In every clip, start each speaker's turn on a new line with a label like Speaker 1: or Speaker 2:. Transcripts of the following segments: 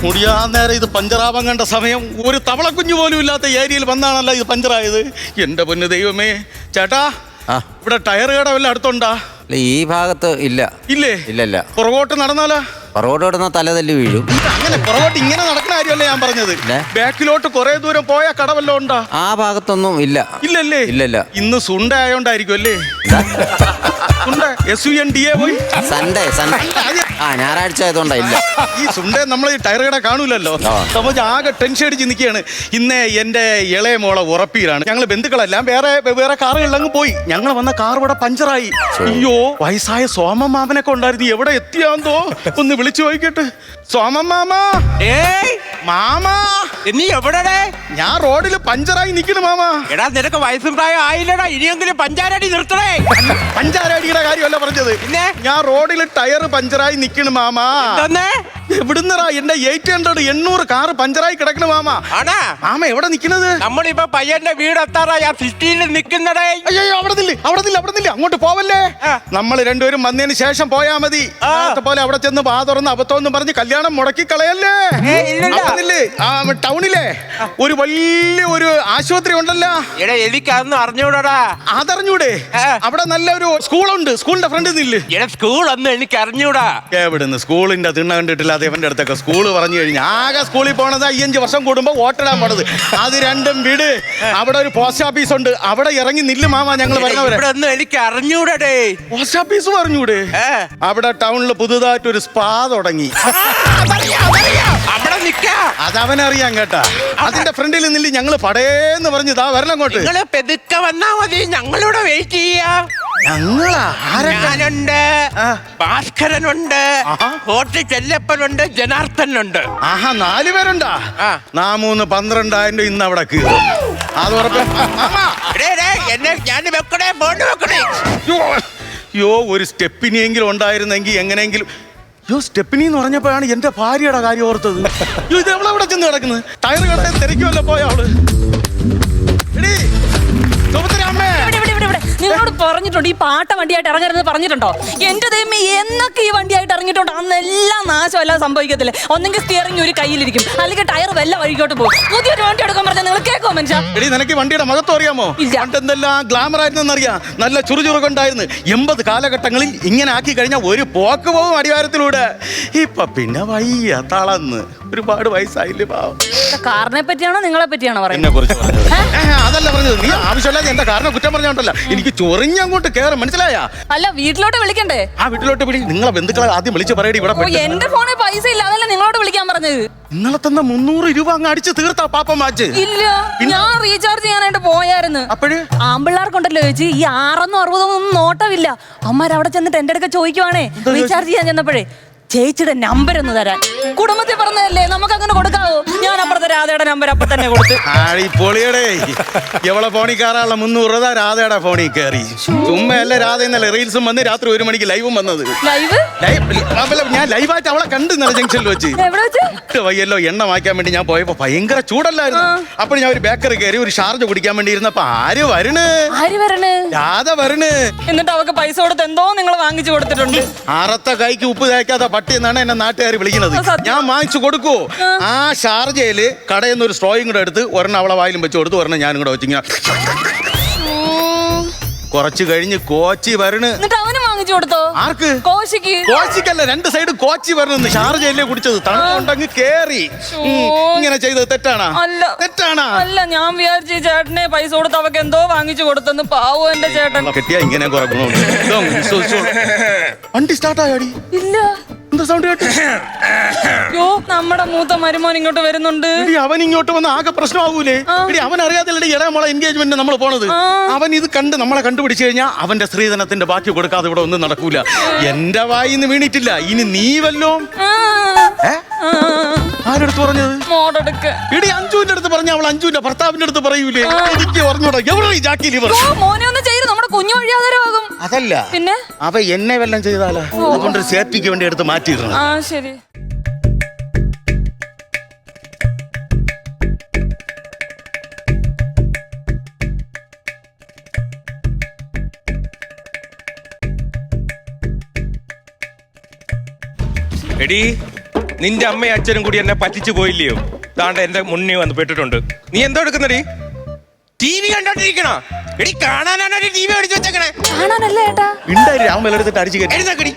Speaker 1: മുടിയാൻ നേരം ഇത് പഞ്ചറാവാൻ കണ്ട സമയം ഒരു തവളക്കുഞ്ഞു പോലും ഇല്ലാത്ത ഏരിയയിൽ വന്നാണല്ലോ ഇത് പഞ്ചറായത്. എന്റെ പൊന്ന് ദൈവമേ. ചേട്ടാ, ഇവിടെ ടയർ കട വല്ല അടുത്തുണ്ടാ?
Speaker 2: ഈ ഭാഗത്ത് ഇല്ല.
Speaker 1: ഇല്ലേ?
Speaker 2: ഇല്ലല്ല.
Speaker 1: പുറകോട്ട് നടന്നാലോ?
Speaker 2: പുറകോട്ട് നടന്ന തല തല്ലി വീഴും.
Speaker 1: അങ്ങനെ പുറകോട്ട് ഇങ്ങനെ നടക്കുന്ന കാര്യമല്ലേ ഞാൻ പറഞ്ഞത്. ബാക്കിലോട്ട് കുറെ ദൂരം പോയ കട വല്ലോ ഉണ്ടാ?
Speaker 2: ആ ഭാഗത്തൊന്നും ഇല്ല.
Speaker 1: ഇല്ലല്ലേ?
Speaker 2: ഇല്ലല്ല.
Speaker 1: ഇന്ന് സുണ്ട ആയോണ്ടായിരിക്കും അല്ലേ? പോയി
Speaker 2: സൺഡേ ഞായറാഴ്ച ആയതുകൊണ്ടാ. ഇല്ല,
Speaker 1: ഈ സുണ്ടേ നമ്മൾ ഈ ടയർ കട കാണൂലല്ലോ. നമ്മൾ ആകെ ടെൻഷൻ അടിച്ച് നിൽക്കുകയാണ്. ഇന്ന് എന്റെ ഇളയ മോളെ ഉറപ്പീരാണ്. ഞങ്ങൾ ബന്ധുക്കളെല്ലാം വേറെ കാറുകളിലങ്ങ് പോയി. ഞങ്ങൾ വന്ന കാർ ഇവിടെ പഞ്ചറായി. അയ്യോ, വയസ്സായ സോമൻ മാമനൊക്കെ ഉണ്ടായിരുന്നു. എവിടെ എത്തിയാന്തോ ഒന്ന് വിളിച്ചു നോക്കിട്ട്. സോമൻ മാമ, മാമാ
Speaker 3: നീ എവിടെ?
Speaker 1: ഞാൻ റോഡിൽ പഞ്ചറായി നിൽക്കണു മാമാ.
Speaker 3: എടാ, നിനക്ക് വയസ്സും പ്രായം ആയില്ലടാ. ഇനിയെങ്കിലും പഞ്ചാരടി നിർത്തണേ.
Speaker 1: പഞ്ചാരടിയുടെ കാര്യമല്ല പറഞ്ഞത്.
Speaker 3: പിന്നെ
Speaker 1: ഞാൻ റോഡിൽ ടയർ പഞ്ചറായി നിൽക്കണു മാമാ. എവിടുന്നറാ? എന്റെ 800 കാറ് പഞ്ചറായി കിടക്കണു മാമാ.
Speaker 3: ആണാ?
Speaker 1: മാമ എവിടെ നിൽക്കുന്നത്?
Speaker 3: നമ്മളിപ്പോ പയ്യന്റെ വീട് എത്താറാ. സിറ്റിയിൽ നിൽക്കുന്നടേ.
Speaker 1: അയ്യോ, അവിടെ നില്ല, അങ്ങോട്ട് പോവല്ലേ. നമ്മൾ രണ്ടുപേരും വന്നതിന് ശേഷം പോയാ മതി. പോലെ അവിടെ ചെന്ന് വാ തുറന്ന് അബദ്ധം പറഞ്ഞ് കല്യാണം മുടക്കി കളയല്ലേ. ടൗണിലെ ഒരു വലിയ ആശുപത്രി ഉണ്ടല്ലോ.
Speaker 3: എനിക്ക് അതൊന്നും അറിഞ്ഞൂടാ.
Speaker 1: അതറിഞ്ഞൂടെ? അവിടെ നല്ലൊരു സ്കൂളുണ്ട്. സ്കൂളിന്റെ ഫ്രണ്ടിൽ നില്ല്.
Speaker 3: സ്കൂളൊന്നും എനിക്ക് അറിഞ്ഞൂടാ.
Speaker 1: എവിടുന്ന് സ്കൂളിന്റെ തിണ്ണ കണ്ടിട്ടില്ല അതേവന്റെ അടുത്തൊക്കെ. സ്കൂള് പറഞ്ഞു കഴിഞ്ഞാൽ ആകെ സ്കൂളിൽ പോണത് 5 വർഷം കൂടുമ്പോ വോട്ടിടാൻ പോണത്. അത് രണ്ടും വീട്. അവിടെ ഒരു പോസ്റ്റ് ഓഫീസ് ഉണ്ട്. അവിടെ ഇറങ്ങി നില്ല് മാമാ. ഞങ്ങൾ പറഞ്ഞവരെ
Speaker 3: എനിക്ക് അറിഞ്ഞൂടേ.
Speaker 1: പോസ്റ്റ് ഓഫീസ് പറഞ്ഞൂടെ? അവിടെ ടൗണിൽ പുതുതായിട്ട് ഒരു സ്പാ തുടങ്ങി.
Speaker 3: അവിടെ
Speaker 1: അതവനറിയാം കേട്ടാ. അതിന്റെ ഫ്രണ്ടിൽ നില്ല്. ഞങ്ങള് പടേന്ന് പറഞ്ഞു ദാ വരണം അങ്ങോട്ട്.
Speaker 3: പെതുക്കെ വന്നാ മതി. ഞങ്ങളിവിടെ വെയിറ്റ് ചെയ്യാം.
Speaker 1: ഞങ്ങളാ?
Speaker 3: ഞാനുണ്ട്, ഭാസ്കരനുണ്ട്, കോട്ടി ചെല്ലപ്പനുണ്ട്, ജനാർദ്ദനുണ്ട്.
Speaker 1: ആഹാ, 4 പേരുണ്ടാ? 12,000 ഇന്ന് അവിടെ കീറും. അത് ഉറപ്പ്.
Speaker 3: ഞാൻ വെക്കണേ, ബോണ്ട് വെക്കണേ.
Speaker 1: യോ, ഒരു സ്റ്റെപ്പിനിയെങ്കിലും ഉണ്ടായിരുന്നെങ്കിൽ എങ്ങനെയെങ്കിലും. യോ, സ്റ്റെപ്പിനി എന്ന് പറഞ്ഞപ്പോഴാണ് എന്റെ ഭാര്യയുടെ കാര്യം ഓർത്തത്. ഇത് എവിടെ ചെന്ന് കിടക്കുന്നത്? ടയർ കടയിൽ തിരക്കുമല്ലോ പോയ അവള്.
Speaker 4: നിങ്ങളോട് പറഞ്ഞിട്ടുണ്ട് ഈ പാട്ട വണ്ടിയായിട്ട് ഇറങ്ങരുതെന്ന് പറഞ്ഞിട്ടുണ്ടോ? എന്റെ ദൈവമേ, എന്നൊക്കെ ഈ വണ്ടിയായിട്ട് ഇറങ്ങിയിട്ടുണ്ട് അന്നെല്ലാം നാശമല്ല സംഭവിക്കത്തില്ല. ഒന്നെങ്കിൽ സ്റ്റിയറിംഗ് ഒരു കയ്യിലിരിക്കും, അല്ലെങ്കിൽ ടയർ വല്ല വഴിക്കോട്ട് പോകും. പുതിയൊരു വണ്ടി എടുക്കാൻ പറഞ്ഞാൽ നിങ്ങൾ കേൾക്കുമോ മനുഷ്യ?
Speaker 1: നിനക്ക് വണ്ടിയുടെ മഹത്വം അറിയാമോ? എന്തെല്ലാം ഗ്ലാമർ ആയിരുന്നെന്നറിയാം. നല്ല ചുറുചുറുക്കുണ്ടായിരുന്നു. 80 കാലഘട്ടങ്ങളിൽ ഇങ്ങനെ ആക്കി കഴിഞ്ഞാൽ ഒരു പോക്ക് പോകും അടിവാരത്തിലൂടെ. ഇപ്പൊ പിന്നെ വയ്യ, തളന്ന്. ഒരുപാട് വയസ്സായില്ലേ പാവം.
Speaker 4: കാറിനെ പറ്റിയാണോ നിങ്ങളെ പറ്റിയാണോ പറയുന്നത്?
Speaker 1: അതല്ല പറഞ്ഞത്. നീ ആവശ്യമില്ലാതെ എന്റെ കാറിനെ കുറ്റം പറഞ്ഞോണ്ടല്ല. എനിക്ക് ചൊറിഞ്ഞങ്ങോട്ട് കേറും, മനസ്സിലായ?
Speaker 4: അല്ല, വീട്ടിലോട്ട് വിളിക്കണ്ടേ?
Speaker 1: ആ, വീട്ടിലോട്ട് വിളി. നിങ്ങളെ ബന്ധുക്കളെ ആദ്യം വിളിച്ച് പറയടി. ഇവിടെ
Speaker 4: എന്റെ ഫോണിൽ പൈസ ഇല്ല, അതല്ല നിങ്ങളോട് വിളിക്കാൻ പറഞ്ഞത്.
Speaker 1: ഇന്നലെ തന്നെ 300 രൂപ അങ്ങ് അടിച്ച് തീർത്താ പാപ്പം മാച്ച്.
Speaker 4: ഇല്ല, ഞാൻ റീചാർജ് ചെയ്യാനായിട്ട് പോയായിരുന്നു.
Speaker 1: അപ്പോഴ്
Speaker 4: ആമ്പിള്ളാർക്കുണ്ടല്ലോ ചേച്ചി, ഈ 6 60 നോട്ടമില്ല. അമ്മാരവിടെ ചെന്നിട്ട് എന്റെ അടുക്ക ചോദിക്കുവാണേ റീചാർജ് ചെയ്യാൻ ചെന്നപ്പോഴേ ചേച്ചിയുടെ നമ്പർ ഒന്ന് തരാൻ. കുടുംബത്തിൽ പറഞ്ഞതല്ലേ, നമുക്ക് അങ്ങനെ കൊടുക്കാവോ? ഞാൻ അപ്പുറത്തെ രാധയുടെ നമ്പർ അപ്പൊ തന്നെ കൊടുത്തു.
Speaker 1: പൊളിയടേ, എവളെ ഫോണിൽ കയറാനുള്ള 300 രൂപ രാധയുടെ ഫോണിൽ കയറി. ചുമ്മയല്ല, രാധ എന്നല്ല റീൽസും വന്ന് രാത്രി 1 മണിക്ക് ലൈവും വന്നത്. ഞാൻ ലൈവായിട്ട് അവളെ കണ്ടു ജംഗ്ഷനിൽ വെച്ച്. വയ്യല്ലോ, എണ്ണ വാങ്ങിക്കാൻ വേണ്ടി ഞാൻ പോയപ്പോ ഭയങ്കര ചൂടല്ലായിരുന്നു. അപ്പോൾ ഞാൻ ഒരു ബേക്കറി കയറി ഒരു ഷാർജ കുടിക്കാൻ വേണ്ടി ഇരുന്നപ്പോ ആര് വരണ്? രാധ വരണ്.
Speaker 4: എന്നിട്ട് അവർക്ക് പൈസ കൊടുത്ത് എന്തോ നിങ്ങൾ വാങ്ങിച്ചു കൊടുത്തിട്ടുണ്ട്.
Speaker 1: അറത്ത കൈക്ക് ഉപ്പ് തേക്കാത്ത പട്ടി എന്നാണ് എന്നെ നാട്ടുകാർ വിളിക്കുന്നത്. ഞാൻ വാങ്ങിച്ചു കൊടുക്കൂ. ആ ഷാർജയില് കടയിൽ നിന്ന് ഒരു സ്ട്രോയും കൂടെ എടുത്ത് ഒരെണ്ണം അവളെ വായിലും വെച്ച് കൊടുത്ത് ഒരെണ്ണം ഞാനും കൂടെ വെച്ചിങ്ങനെ. കുറച്ച് കഴിഞ്ഞ് കോച്ചി വരണ്. ആർക്ക്? കോച്ചിക്കല്ല, 2 സൈഡ് കോച്ചി വരണെന്ന്. ഷാർജയിലേ കുടിച്ചത്. തണുപ്പുണ്ടെങ്കിൽ കേറി. ഇങ്ങനെ ചെയ്തത് തെറ്റാണോ? തെറ്റാണോ?
Speaker 4: അല്ല, ഞാൻ വിചാരിച്ചു ചേട്ടനെ പൈസ കൊടുത്ത് അവക്ക് എന്തോ വാങ്ങിച്ചു കൊടുത്തെന്ന്. പാവോ എന്റെ ചേട്ടൻ.
Speaker 1: കെട്ടിയാ ഇങ്ങനെ വണ്ടി സ്റ്റാർട്ടായോടി?
Speaker 4: ഇല്ല.
Speaker 1: എന്താ സൗണ്ട് കേട്ടു?
Speaker 4: നമ്മുടെ മൂത്ത മരുമോൻ ഇങ്ങോട്ട് വരുന്നുണ്ട്.
Speaker 1: അവൻ ഇങ്ങോട്ട് വന്ന് ആകെ പ്രശ്നമാവൂലേ? അവൻ അറിയാതെ ഇടമോളെ എൻഗേജ്മെന്റ് നമ്മൾ പോണത്. അവൻ ഇത് കണ്ട് നമ്മളെ കണ്ടുപിടിച്ചു കഴിഞ്ഞാൽ അവന്റെ സ്ത്രീധനത്തിന്റെ ബാക്കി കൊടുക്കാതെ ഇവിടെ ഒന്നും നടക്കൂല. എന്റെ വായിന്ന് വീണിട്ടില്ല. ഇനി നീ വല്ലോ ആരെടുത്ത് പറഞ്ഞത്? ഇടി അഞ്ജുവിന്റെ അടുത്ത് പറഞ്ഞ. അവൾ അഞ്ജുവിന്റെ ഭർത്താവിന്റെ അടുത്ത് പറയൂലേ? എനിക്ക് പറഞ്ഞൂടാ. എവിടെ ജാക്കി ലിവർ?
Speaker 4: കുഞ്ഞു വഴിയാതരമാകും.
Speaker 1: അതല്ല, പിന്നെ അവ എന്നെ വല്ലം ചെയ്താലോ? അതുകൊണ്ട് സേഫ്റ്റിക്ക് വേണ്ടി എടുത്ത് മാറ്റിയിരുന്നു.
Speaker 4: ശരി.
Speaker 3: എടി, നിന്റെ അമ്മയും അച്ഛനും കൂടി എന്നെ പറ്റിച്ചു പോയില്ലയോ? താണ്ട എന്റെ മുന്നിൽ വന്ന് പെട്ടിട്ടുണ്ട്. നീ എന്തോ എടുക്കുന്നടി? T V കണ്ടോണ്ടിരിക്കണ? എടി കാണാനാണ് ടി വി അടിച്ചു വെച്ചേക്കണേ.
Speaker 4: കാണാനല്ലേ ഏട്ടാ?
Speaker 1: ഉണ്ടായി രാമ എടുത്തിട്ട് അടിച്ചു കയറ്റി.
Speaker 3: എഴുന്നേക്കടി,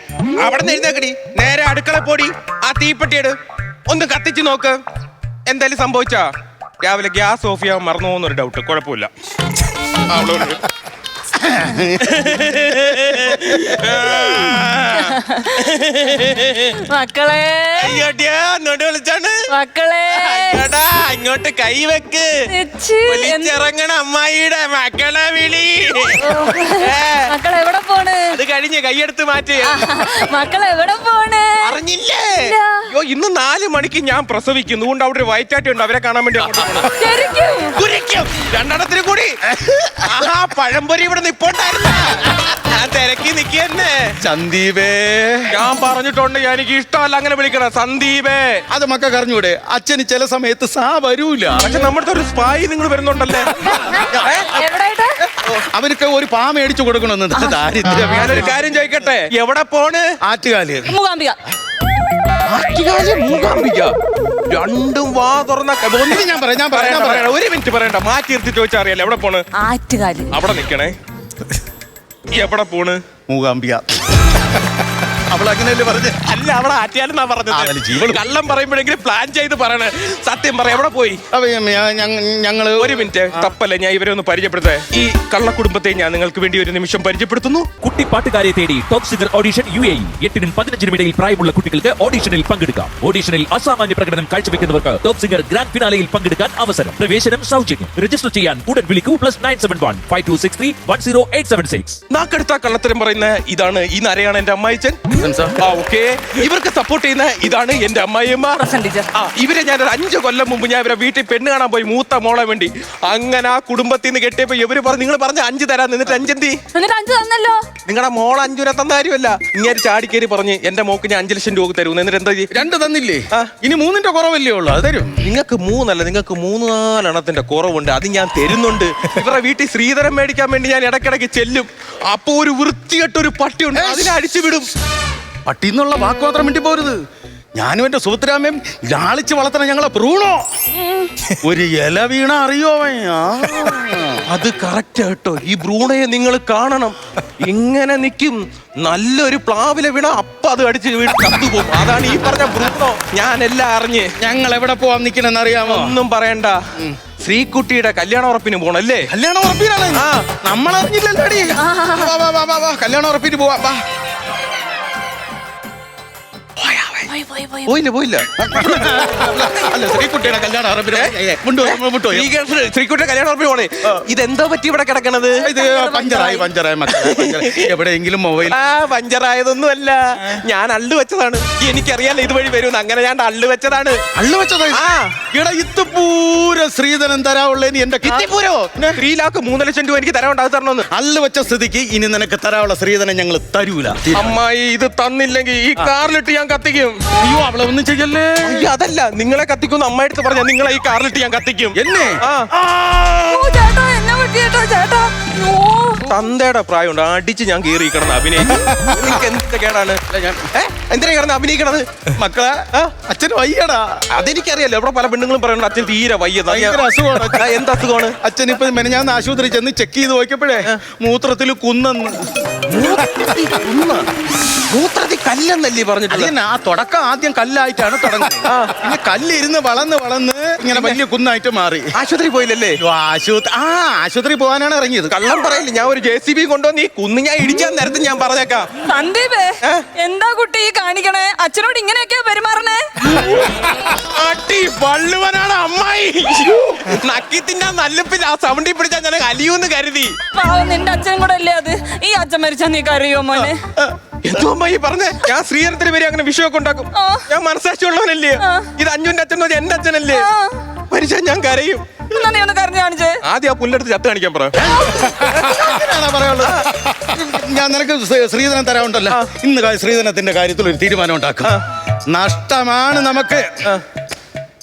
Speaker 3: അവിടെ നിന്ന് എഴുന്നേക്കടി. നേരെ അടുക്കള പോടി, ആ തീപ്പെട്ടിയെട്, ഒന്ന് കത്തിച്ചു നോക്ക്. എന്തായാലും സംഭവിച്ചാ രാവിലെ ഗ്യാസ് ഓഫ് ചെയ്യാൻ മറന്നു പോകുന്നൊരു ഡൗട്ട്. കുഴപ്പമില്ല. അവളോട്
Speaker 4: മക്കളെ
Speaker 3: അയ്യോട്ടിയാ എന്നോട് വിളിച്ചാണ്.
Speaker 4: മക്കളെ
Speaker 3: എടാ, ഇങ്ങോട്ട് കൈവെക്ക്.
Speaker 4: ഇച്ചി,
Speaker 3: വിളിച്ചിറങ്ങണ അമ്മായിയുടെ മക്കളെ വിളി.
Speaker 4: മക്കളെ എവിടെ പോണ്?
Speaker 3: അത് കഴിഞ്ഞ് കൈയെടുത്ത് മാറ്റി.
Speaker 4: മക്കളെ എവിടെ പോണ്?
Speaker 3: അറിഞ്ഞില്ലേ?
Speaker 4: ഇല്ല.
Speaker 3: അയ്യോ, ഇന്ന് 4 മണിക്ക് ഞാൻ പ്രസവിക്കുന്നു. അതുകൊണ്ട് അവിടെ ഒരു വയറ്റാട്ടി ഉണ്ട്, അവരെ കാണാൻ വേണ്ടി അങ്ങോട്ട് പോണം.
Speaker 4: ശരിക്കും?
Speaker 3: കുരിക്കും രണ്ടെണ്ണത്തിന് കൂടി. ആഹാ, പഴംപൊരി ഇവിടെ നിപ്പോണ്ടായിരുന്ന ഞാൻ തിരക്കി നിക്കന്നെ.
Speaker 1: സന്ദീപേ,
Speaker 3: ഞാൻ പറഞ്ഞിട്ടുണ്ട് എനിക്ക് ഇഷ്ടമല്ല അങ്ങനെ വിളിക്കണം. സന്ദീപേ.
Speaker 1: അത് മക്കൾക്ക് അറിഞ്ഞൂടെ? അച്ഛന് ചില സമയത്ത് സാ വരൂല.
Speaker 3: പക്ഷെ നമ്മുടെ ഒരു സ്പായി നിങ്ങൾ വരുന്നുണ്ടല്ലേ?
Speaker 4: എവിടെയായിട്ടാ?
Speaker 1: അവർക്ക് ഒരു പാ മേടിച്ചു കൊടുക്കണമെന്ന് ദാരിദ്ര്യം.
Speaker 3: ഞാനൊരു കാര്യം ചോദിക്കട്ടെ, എവിടെ പോണ്?
Speaker 1: ആറ്റുകാല്.
Speaker 4: മൂകാംബിക.
Speaker 3: മൂകാംബിക. രണ്ടും വാ തുറന്ന
Speaker 1: ഞാൻ പറയാം.
Speaker 3: ഒരു മിനിറ്റ് പറയണ്ട, മാറ്റി നിർത്തി ചോദിച്ചാൽ അറിയാലോ. എവിടെ പോണ്?
Speaker 4: ആറ്റുകാല്.
Speaker 3: അവിടെ നിക്കണേ. എവിടെ പോണ്?
Speaker 1: മൂകാംബിക. അവളങ്ങനെയല്ലേ പറഞ്ഞേ?
Speaker 3: അല്ല, അവിടെ ആറ്റിയാലെന്നാ പറഞ്ഞത്.
Speaker 1: ജീവൻ
Speaker 3: കള്ളം പറയുമ്പോഴെങ്കിലും പ്ലാൻ ചെയ്ത് പറയണേ. സത്യം പറ, എവിടെ പോയി?
Speaker 1: ഞങ്ങള്
Speaker 3: ഒരു മിനിറ്റ്, തപ്പല്ലേ, ഞാൻ ഇവരെ ഒന്ന് പരിചയപ്പെടുത്തേ. ഈ കള്ളക്കുടുംബത്തെ ഞാൻ നിങ്ങൾക്ക് വേണ്ടി ഒരു നിമിഷം പരിചയപ്പെടുത്തുന്നു.
Speaker 5: കുട്ടിപ്പാട്ടുകാരെ തേടി ടോപ്പ് സിംഗർ ഓഡിഷൻ UAE. 8-നും 15-നും ഇടയിൽ പ്രായമുള്ള കുട്ടികൾക്ക് ഓഡിഷനിൽ പങ്കെടുക്കാം. ഓഡിഷനിൽ അസാമാന്യ പ്രകടനം കാഴ്ചവെക്കുന്നവർക്ക് ടോപ്പ് സിംഗർ ഗ്രാൻഡ് ഫിനാലയിൽ പങ്കെടുക്കാൻ അവസരം. പ്രവേശനം സൗജന്യം. രജിസ്റ്റർ ചെയ്യാൻ ഉടൻ വിളിക്കൂ. +971 5263 10876.
Speaker 3: നാക്കെടുത്ത കള്ളത്തരം പറയുന്ന ഇതാണ്, ഈ നരയാണ് എന്റെ അമ്മായിച്ചൻ. ഓക്കെ, ഇവർക്ക് സപ്പോർട്ട് ചെയ്യുന്ന ഇതാണ് എന്റെ അമ്മായിയമ്മ. ഇവരെ ഞാൻ ഒരു 5 കൊല്ലം മുമ്പ് ഞാൻ ഇവരെ വീട്ടിൽ പെണ്ണ് കാണാൻ പോയി, മൂത്ത മോളെ വേണ്ടി. അങ്ങനെ ആ കുടുംബത്തിൽ നിന്ന് കെട്ടിയപ്പോ ഇവര് പറഞ്ഞു, നിങ്ങൾ പറഞ്ഞ 5 തരാൻ. എന്നിട്ട് 5 എന്തി?
Speaker 4: എന്നിട്ട് 5 തന്നല്ലോ.
Speaker 3: നിങ്ങളുടെ മോളെ 5 രൂപ തന്ന കാര്യമല്ല. ഇങ്ങനെ ചാടിക്കേറി പറഞ്ഞ് എന്റെ മോക്ക് ഞാൻ 5 ലക്ഷം രൂപ തരും. എന്നിട്ട് എന്താ
Speaker 1: 2 തന്നില്ലേ? ഇനി 3ന്റെ കുറവല്ലേ ഉള്ളു? അത് തരും.
Speaker 3: നിങ്ങൾക്ക് 3 അല്ല, നിങ്ങൾക്ക് 3-4 എണ്ണത്തിന്റെ കുറവുണ്ട്. അത് ഞാൻ തരുന്നുണ്ട്. ഇവരുടെ വീട്ടിൽ ശ്രീധരം മേടിക്കാൻ വേണ്ടി ഞാൻ ഇടയ്ക്കിടയ്ക്ക് ചെല്ലും. അപ്പൊ ഒരു വൃത്തികെട്ടൊരു പട്ടിയുണ്ട്, അതിനെ അടിച്ചു വിടും.
Speaker 1: പട്ടി എന്നുള്ള വാക്ക് മാത്രം മിണ്ടി പോരുത്. ഞാനും എന്റെ സുഹൃത്തുരാമയും ലാളിച്ച് വളർത്തണ ഞങ്ങളെ ബ്രൂണോ. ഒരു ഇല വീണ അറിയോ?
Speaker 3: അത് കറക്റ്റ് കേട്ടോ. ഈ ബ്രൂണയെ നിങ്ങൾ കാണണം. ഇങ്ങനെ നിൽക്കും. നല്ലൊരു പ്ലാവിലെ വീണ അപ്പൊ അത് അടിച്ച് കത്തുപോകും. അതാണ് ഈ പറഞ്ഞ ബ്രൂണോ. ഞാൻ എല്ലാം അറിഞ്ഞ്.
Speaker 1: ഞങ്ങൾ എവിടെ പോവാൻ നിൽക്കണെന്ന് അറിയാമോ?
Speaker 3: ഒന്നും പറയണ്ട. ശ്രീകുട്ടിയുടെ കല്യാണ ഉറപ്പിന് പോണല്ലേ?
Speaker 1: കല്യാണ ഉറപ്പിനാണ്. നമ്മളറിഞ്ഞില്ലല്ലോ. കല്യാണ ഉറപ്പിന് പോവാ.
Speaker 3: പോയില്ല.
Speaker 1: അല്ല, ശ്രീകുട്ടിയുടെ കല്യാണ ഉറപ്പിന്
Speaker 3: ശ്രീകുട്ടിയുടെ കല്യാണ ഉറപ്പിന് പോണേ. ഇതെന്തോ പറ്റി ഇവിടെ കിടക്കണത്?
Speaker 1: ഇത് പഞ്ചറായി എവിടെയെങ്കിലും മൊബൈൽ.
Speaker 3: പഞ്ചറായതൊന്നും അല്ല, ഞാൻ അള്ളു വെച്ചതാണ്. എനിക്കറിയാലോ ഇതുവഴി വരുമെന്ന്. അങ്ങനെ ഞാൻ അള്ളു വെച്ചതാണ്.
Speaker 1: അള്ളു വെച്ചത്? ഇത്തപ്പൂര ശ്രീധരൻ തരാവുള്ളേന് എന്റെ
Speaker 3: കിത്തിപ്പൂരോ? 3 ലാഖ് 3 ലക്ഷം രൂപ എനിക്ക് തരാനുണ്ടാവും. തരണമെന്ന്
Speaker 1: അള്ളു വെച്ച സ്ഥിതിക്ക് ഇനി നിനക്ക് തരാനുള്ള ശ്രീധരൻ ഞങ്ങൾ തരൂല.
Speaker 3: അമ്മായി, ഇത് തന്നില്ലെങ്കിൽ ഈ കാറിലിട്ട് ഞാൻ കത്തിക്കും.
Speaker 1: അയ്യോ, അവളെ ഒന്നും ചെയ്യല്ലേ.
Speaker 3: അയ്യോ, അതല്ല, നിങ്ങളെ കത്തിക്കുന്നു അമ്മ എടുത്ത് പറഞ്ഞ നിങ്ങളെ ഈ കാറിലിട്ട് ഞാൻ കത്തിക്കും.
Speaker 1: എന്നെ?
Speaker 3: തന്തയുടെ പ്രായമുണ്ട്, അടിച്ച് ഞാൻ കീറി കിടന്ന് അഭിനയിക്കും. നിങ്ങൾക്ക് എന്തൊക്കെ കേടാണ്? എന്തിനാ കിടന്ന് അഭിനയിക്കണത്?
Speaker 1: മക്കളെ, അച്ഛന് വയ്യടാ.
Speaker 3: അതെനിക്കറിയാലോ. ഇവിടെ പല പെണ്ണുങ്ങളും പറയുന്നുണ്ട് അച്ഛൻ തീരെ വയ്യ.
Speaker 1: അസുഖമാണ്.
Speaker 3: എന്ത് അസുഖമാണ്?
Speaker 1: അച്ഛൻ ഇപ്പൊ മെനഞ്ഞാന്ന് ആശുപത്രി ചെന്ന് ചെക്ക് ചെയ്ത് നോക്കിയപ്പോഴേ മൂത്രത്തിൽ കുന്നെന്ന്.
Speaker 3: മൂത്രത്തിൽ കല്ലെന്നല്ലേ പറഞ്ഞിട്ടില്ല?
Speaker 1: ആ തുടക്കം ആദ്യം കല്ലായിട്ടാണ് തുടങ്ങുന്നത്. പിന്നെ കല്ലിരുന്ന് വളർന്ന് ഇങ്ങനെ വലിയ കുന്നായിട്ട് മാറി.
Speaker 3: ആശുപത്രി പോയില്ലല്ലേ?
Speaker 1: ആശുപത്രി പോകാനാണ് ഇറങ്ങിയത്.
Speaker 3: കള്ളം പറയില്ല. ഞാൻ ഒരു JCB കൊണ്ടുവന്ന് ഈ കുന്ന് ഞാൻ ഇടിച്ചാൻ നേരത്തെ ഞാൻ പറഞ്ഞേക്കാം.
Speaker 4: സന്ദീപേ, എന്താ കുട്ടി കാണിക്കണേ? അച്ഛനോട് ഇങ്ങനെയൊക്കെയാ പെരുമാറണേ?
Speaker 3: അട്ടി വള്ളുവനാണ് അമ്മായി. നക്കി തിന്നാൻ നല്ലപ്പിൽ ആ സൗണ്ടിൽ പിടിച്ചാൽ ഞാൻ അലിയൂന്ന് കരുതി.
Speaker 4: നിന്റെ അച്ഛനും കൂടെ അല്ലേ അത്? ഈ അച്ഛൻ മരിച്ചാ നീ കറിയോ മോനെ?
Speaker 3: എന്തോ അമ്മായി പറഞ്ഞേ? ഞാൻ ശ്രീധരത്തിന് പേര് അങ്ങനെ വിഷയമൊക്കെ ഉണ്ടാക്കും. ഞാൻ മനസ്സാക്ഷി ഉള്ളവനല്ലേ? ഇത് അഞ്ജുവിന്റെ അച്ഛൻ എന്റെ അച്ഛനല്ലേ? മരിച്ചാൽ ഞാൻ കരയും.
Speaker 4: നീ ഒന്ന് കരഞ്ഞു കാണിച്ചേ.
Speaker 3: ആദ്യം ആ പുല്ലെടുത്ത് ചത്ത് കാണിക്കാൻ പറ.
Speaker 1: പറയാനുള്ളത് ഞാൻ നിനക്ക് ശ്രീധരൻ തരാറുണ്ടല്ലോ. ഇന്ന് ശ്രീധരത്തിന്റെ കാര്യത്തിൽ ഒരു തീരുമാനം ഉണ്ടാക്കും. നഷ്ടമാണ് നമുക്ക്.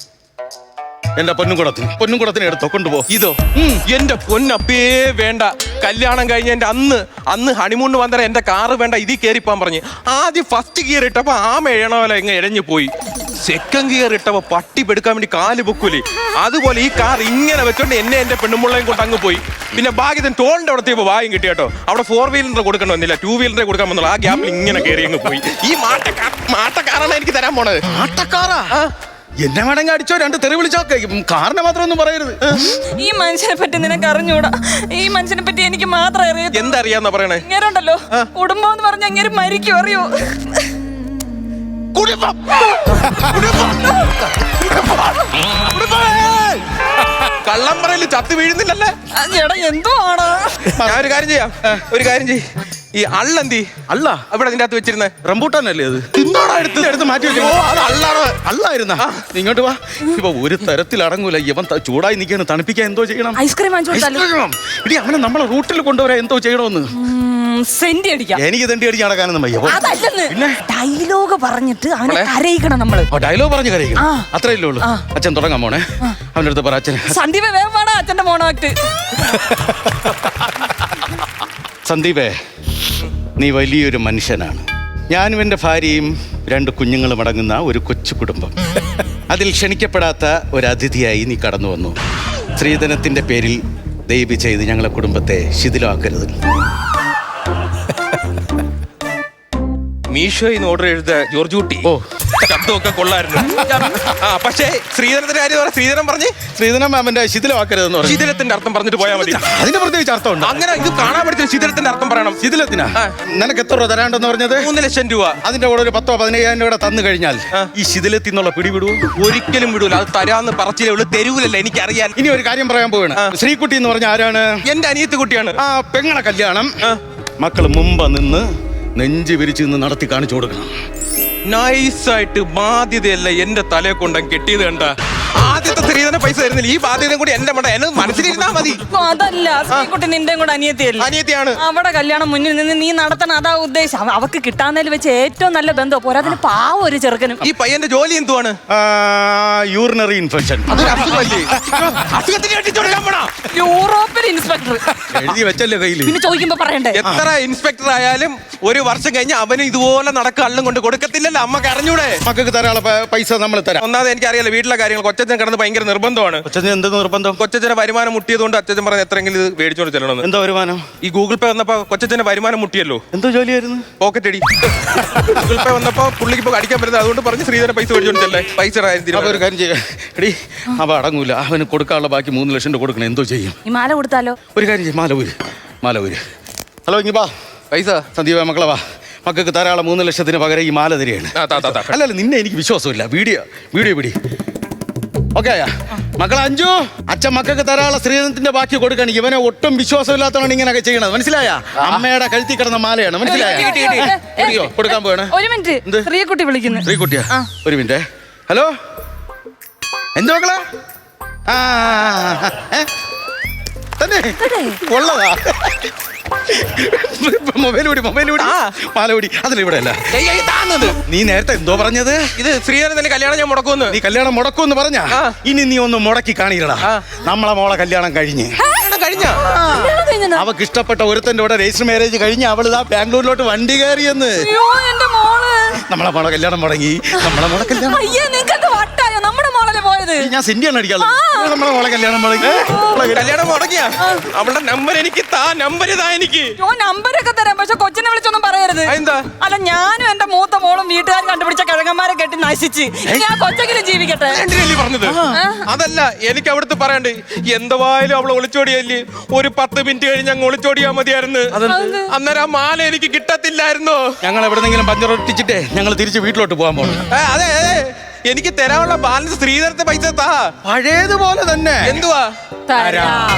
Speaker 1: എന്റെ പൊന്നുംകുടത്തിന് എടുത്തോ, കൊണ്ടുപോ.
Speaker 3: ഇതോ? എന്റെ പൊന്നപ്പേ വേണ്ട. കല്യാണം കഴിഞ്ഞ എന്റെ അന്ന് ഹണിമൂണിന് വന്നേരം എന്റെ കാറ് വേണ്ട, ഇതിൽ കയറിപ്പോൻ പറഞ്ഞ് ആദ്യം ഫസ്റ്റ് ഗിയർ ഇട്ടപ്പോ ആമ എഴണ പോലെ ഇങ്ങനെ ഇഴഞ്ഞു പോയി. സെക്കൻഡ് ഗിയർ ഇട്ടവ പട്ടി പെടുക്കാൻ വേണ്ടി കാല് പൊക്കൂലേ, അതുപോലെ ഈ കാർ ഇങ്ങനെ വെച്ചോണ്ട് എന്നെ എന്റെ പെണ്ണുമുള്ളയും കൊണ്ട് അങ്ങ് പോയി. പിന്നെ ഭാഗ്യത്തിന് ടോളിന്റെ അവിടെ എത്തിയപ്പോ വായും കിട്ടി കേട്ടോ. അവിടെ 4 വീലറിന്റെ കൊടുക്കണം വന്നില്ല, 2 വീലറിന്റെ കൊടുക്കാൻ വന്നുള്ള. ആ ഗ്യാപ്പിൽ ഇങ്ങനെ കയറി അങ്ങ് പോയി. ഈ മാട്ടക്കാരാണ് എനിക്ക് തരാൻ പോണത്.
Speaker 1: ആട്ടക്കാരാ? എന്നെ വേണമെങ്കിൽ അടിച്ചോ, 2 തെറി വിളിച്ചോ, കാറിനെ മാത്രം ഒന്നും പറയരുത്.
Speaker 4: ഈ മനുഷ്യനെ പറ്റി നിനക്ക് അറിഞ്ഞൂടാ. ഈ മനുഷ്യനെ പറ്റി എനിക്ക് മാത്രം അറിയാം.
Speaker 3: എന്തറിയാന്നാ പറയണേ?
Speaker 4: ഇങ്ങനെയുണ്ടല്ലോ, കുടുംബം എന്ന് പറഞ്ഞാൽ ഇങ്ങനെ മരിക്കും, അറിയോ?
Speaker 1: കുടുംബം
Speaker 3: കള്ളം പറയല് ചത്ത് വീഴുന്നില്ലല്ലേ?
Speaker 4: ചേട്ടാ എന്തോ ആണ്.
Speaker 3: ഞാൻ ഒരു കാര്യം ചെയ്യാം, ഒരു കാര്യം ചെയ്യ്. ഈ അള്ളന്തി
Speaker 1: അല്ല
Speaker 3: അവിടെ അതിന്റെ അകത്ത് വെച്ചിരുന്നേ
Speaker 1: റംബൂട്ടാനല്ലേ അത്?
Speaker 3: തിന്നോടാ എടുത്ത്
Speaker 1: മാറ്റി വെച്ചു. അല്ലായിരുന്ന ഇങ്ങോട്ട് വാ. ഇപ്പൊ ഒരു തരത്തിൽ അടങ്ങൂല. ഇവൻ ചൂടായി നിൽക്കാണ്, തണുപ്പിക്കാൻ എന്തോ ചെയ്യണം.
Speaker 4: ഐസ്ക്രീം വാങ്ങിച്ചു.
Speaker 1: ഇടി അവനെ നമ്മളെ റൂട്ടിൽ കൊണ്ടുവരാൻ എന്തോ ചെയ്യണമെന്ന്.
Speaker 4: സെന്റി അടിക്കാം.
Speaker 1: എനിക്ക് തെണ്ടി അടിച്ച് നടക്കാനൊന്നും വയ്യ.
Speaker 4: അതല്ലെന്ന്, ഡയലോഗ് പറഞ്ഞിട്ട് അവനെ കരയിക്കണം നമ്മള്.
Speaker 1: ഡയലോഗ് പറഞ്ഞു കരയിക്കും, അത്രയല്ലേ ഉള്ളൂ. അച്ഛൻ തുടങ്ങാൻ പോണേ. അവൻ്റെ അടുത്ത് പറ അച്ഛൻ.
Speaker 4: സന്ദീപ് വേഗം വേണം അച്ഛന്റെ മോണാക്ട്.
Speaker 1: സന്ദീപേ, നീ വലിയൊരു മനുഷ്യനാണ്. ഞാനും എൻ്റെ ഭാര്യയും 2 കുഞ്ഞുങ്ങളും അടങ്ങുന്ന ഒരു കൊച്ചു കുടുംബം. അതിൽ ക്ഷണിക്കപ്പെടാത്ത ഒരു അതിഥിയായി നീ കടന്നു വന്നു. സ്ത്രീധനത്തിന്റെ പേരിൽ ദയവ് ചെയ്ത് ഞങ്ങളെ കുടുംബത്തെ ശിഥിലമാക്കരുത്.
Speaker 3: മീഷോയിൽ നിന്ന് ഓർഡർ ചെയ്ത ജോർജ് കുട്ടി.
Speaker 1: ഓ,
Speaker 3: ശബ്ദമൊക്കെ കൊള്ളായിരുന്നു. പക്ഷേ ശ്രീധരത്തിന്റെ കാര്യം പറ. ശ്രീധരൻ പറഞ്ഞ്
Speaker 1: സ്ത്രീധനം അവന്റെ ശിഥിലമാക്കരുതെന്ന് പറഞ്ഞു.
Speaker 3: ശിഥിലത്തിന്റെ അർത്ഥം പറഞ്ഞിട്ട് പോയാൽ മതി.
Speaker 1: അതിന് പ്രത്യേകിച്ച് അർത്ഥമുണ്ട്.
Speaker 3: അങ്ങനെ ഇത് കാണാൻ പഠിച്ച ശിഥിലത്തിന്റെ അർത്ഥം പറയണം.
Speaker 1: ശിഥിലത്തിനാ? നിനക്ക് എത്ര രൂപ തരാണ്ടെന്ന് പറഞ്ഞത്?
Speaker 3: 3 ലക്ഷം രൂപ.
Speaker 1: അതിന്റെ കൂടെ ഒരു 10,000-15,000 രൂപ തന്നു കഴിഞ്ഞാൽ ഈ ശിഥിലത്തിൽ നിന്നുള്ള പിടിവിടുവോ?
Speaker 3: ഒരിക്കലും വിടൂല. അത് തരാന്ന് പറച്ചിലേ ഉള്ളൂ, തെരുവിലല്ല. എനിക്കറിയാൻ.
Speaker 1: ഇനി ഒരു കാര്യം പറയാൻ പോവാണ്. ശ്രീകുട്ടി എന്ന് പറഞ്ഞ ആരാണ്?
Speaker 3: എന്റെ അനിയത്തി കുട്ടിയാണ്.
Speaker 1: ആ പെങ്ങളെ കല്യാണം മക്കള് മുമ്പ് നിന്ന് നെഞ്ച് വിരിച്ച് നിന്ന് നടത്തി കാണിച്ചു കൊടുക്കണം.
Speaker 3: നൈസായിട്ട് ബാധ്യതയല്ല എന്റെ തലയെ കൊണ്ടം കെട്ടിയത് കണ്ട. ആദ്യത്തെ സ്ത്രീധന പൈസ തരുന്നില്ല, ഈ ബാധ്യതയും കൂടി എന്റെ മണ്ട എന്നെ മനസ്സിലിരുന്നാ മതി.
Speaker 4: അതല്ല, ശ്രീകുട്ടി നിന്റെ കൂടെ അനിയത്തിയല്ലേ?
Speaker 3: അനിയത്തിയാണ്.
Speaker 4: അവിടെ കല്യാണം മുന്നിൽ നിന്ന് നീ നടത്തണം, അതാ ഉദ്ദേശം. അവക്ക് കിട്ടാന്നതിൽ വെച്ച് ഏറ്റവും നല്ല ബന്ധം. പോരാതിന് പാവം ഒരു ചെറുക്കനും.
Speaker 3: ഈ പയ്യന്റെ ജോലി എന്തുവാണ്?
Speaker 1: Urinary infection.
Speaker 3: അതൊരു അസുഖമല്ലേ? അസുഖത്തിന് വേണ്ടി ചൊല്ലാൻ പോണാ?
Speaker 4: യൂറോപ്യൻ ഇൻസ്പെക്ടർ
Speaker 1: എഴുതി വെച്ചല്ലേ കയ്യില്.
Speaker 4: പിന്നെ ചോദിക്കുമ്പോ പറയണ്ടേ?
Speaker 3: എത്ര ഇൻസ്പെക്ടർ ആയാലും 1 വർഷം കഴിഞ്ഞ് അവന് ഇതുപോലെ നടക്ക അള്ളും കൊണ്ട് കൊടുക്കത്തില്ലല്ലോ. അമ്മക്ക് അറിഞ്ഞൂടെ?
Speaker 1: മക്കൾക്ക് തരാനുള്ള പൈസ നമ്മൾ തരാം.
Speaker 3: ഒന്നാമത് എനിക്കറിയാലോ വീട്ടിലെ കാര്യങ്ങൾ. കൊച്ചച്ഛൻ കിടന്ന് ഭയങ്കര നിർബന്ധമാണ്.
Speaker 1: കൊച്ചച്ഛന് എന്ത് നിർബന്ധം?
Speaker 3: കൊച്ചച്ഛന്റെ വരുമാനം മുട്ടിയതുകൊണ്ട് അച്ഛൻ പറഞ്ഞ എത്രയെങ്കിലും ഇത് മേടിച്ചോണ്ട് ചെല്ലണമെന്ന്.
Speaker 1: എന്താ വരുമാനം?
Speaker 3: ഈ ഗൂഗിൾ പേ വന്നപ്പോ കൊച്ചച്ഛന്റെ വരുമാനം മുട്ടിയല്ലോ.
Speaker 1: എന്തോ ജോലിയായിരുന്നു?
Speaker 3: പോക്കറ്റ് അടി. ഗൂഗിൾ പേ വന്നപ്പോ പുള്ളിക്ക് ഇപ്പൊ അടിക്കാൻ പറ്റുന്നത്, അതുകൊണ്ട് പറഞ്ഞ് ശ്രീധരൻ പൈസ മേടിച്ചോണ്ട് ചെല്ലേ. പൈസ
Speaker 1: ഒരു കാര്യം ചെയ്യാം എടി, അവ അടങ്ങൂല. അവന് കൊടുക്കാനുള്ള ബാക്കി 3 ലക്ഷം രൂപ കൊടുക്കണം. എന്തോ ചെയ്യും?
Speaker 4: ഈ മാല കൊടുത്താലോ?
Speaker 1: ഒരു കാര്യം ചെയ്യും, മാല ഊര്. ഹലോ, ഇങ്ങി വാ.
Speaker 3: പൈസ
Speaker 1: സന്ദീപ മക്കളെ വാ. മക്കൾക്ക് ധാരാളം 3 ലക്ഷത്തിന് പകരം ഈ മാല തരികയാണ്. അല്ലല്ല, നിന്നെ എനിക്ക് വിശ്വാസമില്ല. വീഡിയോ പിടി. ഓക്കെ ആയാ? മക്കളെ അഞ്ചു, അച്ഛൻ മക്കൾക്ക് ധാരാളം സ്ത്രീധനത്തിന്റെ ബാക്കി കൊടുക്കണം. ഇവനെ ഒട്ടും വിശ്വാസമില്ലാത്തതാണ് ഇങ്ങനെയൊക്കെ ചെയ്യണത്. മനസ്സിലായ? അമ്മയുടെ കഴുത്തി കിടന്ന മാലയാണ്. മനസ്സിലായ? കൊടുക്കാൻ പോവാണ്.
Speaker 4: ഒരു മിനിറ്റ്, ശ്രീകുട്ടി വിളിക്കുന്നു.
Speaker 1: ശ്രീകുട്ടിയാ? ഒരു മിനിറ്റ്. ഹലോ, എന്താ മക്കളെ? തന്നെ ഉള്ളതാ. മൊബൈൽ കൂടി മാല കൂടി. അതിൽ ഇവിടെ അല്ല. നീ നേരത്തെ എന്തോ പറഞ്ഞത്? ഇത്
Speaker 3: ശ്രീധരന്റെ കല്യാണം ഞാൻ മുടക്കുമെന്ന്.
Speaker 1: നീ കല്യാണം മുടക്കുമെന്ന് പറഞ്ഞ ഇനി നീ ഒന്ന് മുടക്കി കാണില്ലടാ. നമ്മളെ മോളെ കല്യാണം കഴിഞ്ഞ് അവക്ക് ഇഷ്ടപ്പെട്ട ഒരുത്തന്റെ കൂടെ രജിസ്റ്റർ മാരേജ് കഴിഞ്ഞ് അവള് ബാംഗ്ലൂരിലോട്ട് വണ്ടി കയറിയെന്ന്. നമ്മളെ മോളെ കല്യാണം മുടങ്ങി. നമ്മളെ മോളെ കല്യാണം ഞാൻ സെന്റിയാണ് അടിക്കാളു. നമ്മളെ മോളെ കല്യാണം മുടങ്ങി.
Speaker 3: കല്യാണം മുടങ്ങിയാ? അവളുടെ നമ്പർ എനിക്ക് എനിക്ക്
Speaker 4: നമ്പരൊക്കെ തരാം, പക്ഷെ കൊച്ചിനെ വിളിച്ചൊന്നും പറയരുത്.
Speaker 3: എന്താ?
Speaker 4: അല്ല, ഞാനും എന്റെ മൂത്ത മോളും വീട്ടുകാർ കണ്ടുപിടിച്ച കിഴങ്ങന്മാരെ കെട്ടി നശിച്ച് ഞാൻ കൊച്ചെങ്കിലും ജീവിക്കട്ടെ
Speaker 3: പറഞ്ഞത്. അതല്ല, എനിക്ക് അവിടുത്തെ പറയണ്ട്. എന്തുവായാലും അവളെ ഒളിച്ചോടിയല്ലേ. ഒരു 10 മിനിറ്റ് കഴിഞ്ഞ് അങ്ങ് ഒളിച്ചോടിയാ മതിയായിരുന്നു. അന്നേരം ആ മാല എനിക്ക് കിട്ടത്തില്ലായിരുന്നു.
Speaker 1: ഞങ്ങൾ എവിടെന്നെങ്കിലും പഞ്ചറൊട്ടിച്ചിട്ടേ ഞങ്ങൾ തിരിച്ച് വീട്ടിലോട്ട് പോകാൻ പോകണം.
Speaker 3: അതെ, എനിക്ക് തരാനുള്ള ബാലൻസ് ശ്രീധരത്തെ പൈസ താ.
Speaker 1: പഴയതുപോലെ തന്നെ.
Speaker 3: എന്തുവാ?
Speaker 4: തരാം.